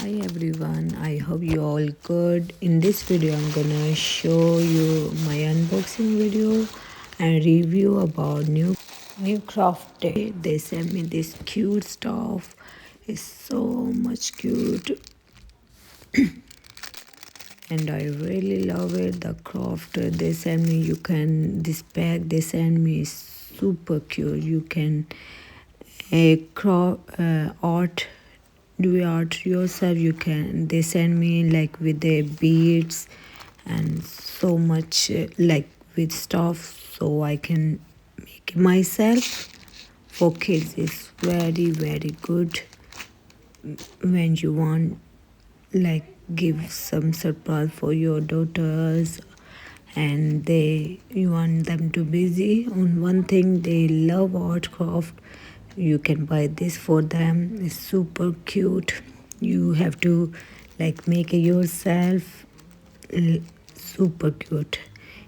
Hi everyone, I hope you all good. In this video I'm gonna show you my unboxing video and review about new craft day. They sent me this cute stuff. It's so much cute and I really love it. The craft they sent me, this bag they sent me is super cute. You can art do art yourself. You can they send me like with the beads and so much like with stuff so I can make it myself. For kids it's very good when you want like give some surprise for your daughters and you want them to busy on one thing. They love art craft. You can buy this for them. It's super cute. You have to like make it yourself. Super cute.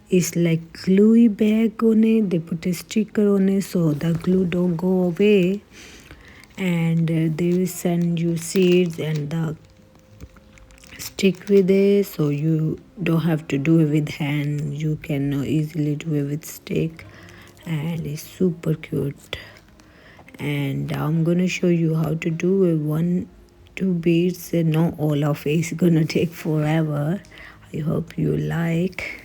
It's like gluey bag on it. They put a sticker on it so the glue don't go away, and they will send you seeds and the stick with it, so you don't have to do it with hand. You can easily do it with stick, and it's super cute. And I'm gonna show you how to do it. Two beads, not all of it is gonna take forever. I hope you like.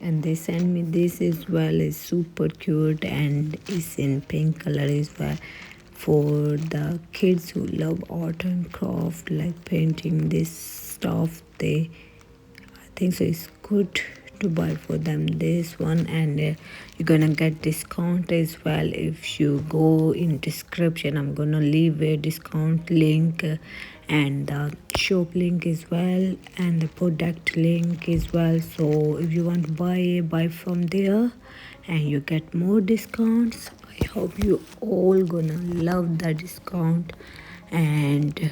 And they sent me this as well. It's super cute and it's in pink color as well, for the kids who love art and craft, like painting this stuff. I think so it's good to buy for them this one. And you're gonna get discount as well if you go in description. I'm gonna leave a discount link and the shop link as well, and the product link as well. So if you want to buy from there and you get more discounts. I hope you all gonna love the discount. And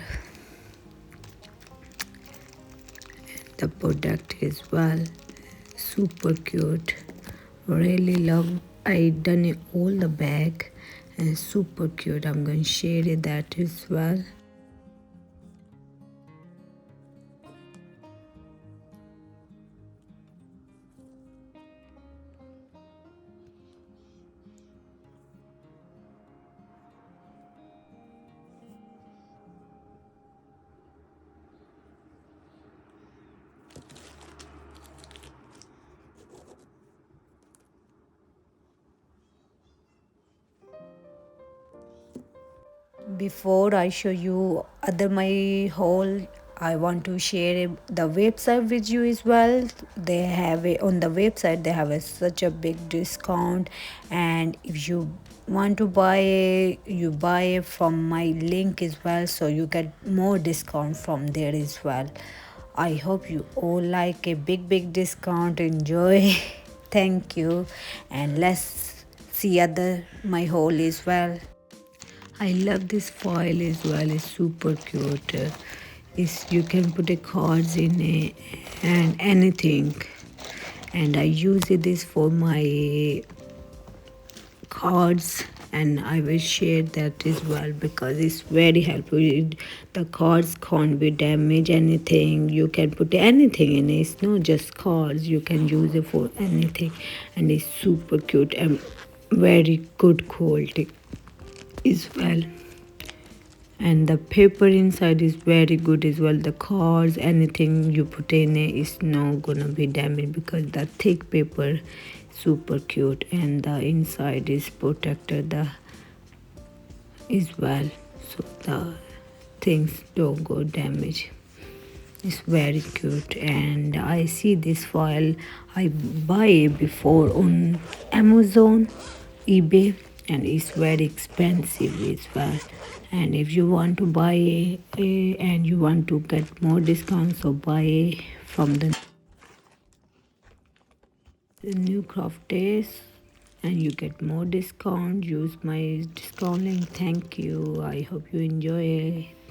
the product as well, super cute. Really love. I done it all the bag and super cute. I'm going to share it that as well. Before I show you other my haul, I want to share the website with you as well. They have on the website they have such a big discount, and if you want to buy it, you buy it from my link as well, so you get more discount from there as well. I hope you all like a big discount. Enjoy. Thank you, and let's see other my haul as well. I love this foil as well. It's super cute. You can put a cards in it and anything. And I use this for my cards, and I will share that as well because it's very helpful. The cards can't be damaged anything. You can put anything in it. It's not just cards. You can use it for anything, and it's super cute and very good quality as well. And the paper inside is very good as well. The cards, anything you put in it is not gonna be damaged because the thick paper super cute, and the inside is protected as well, so the things don't go damage. It's very cute, and I see this foil. I buy it before on Amazon, eBay, and it's very expensive as well. And if you want to buy and you want to get more discounts, so buy from the new craft days and you get more discount. Use my discount link. Thank you. I hope you enjoy it.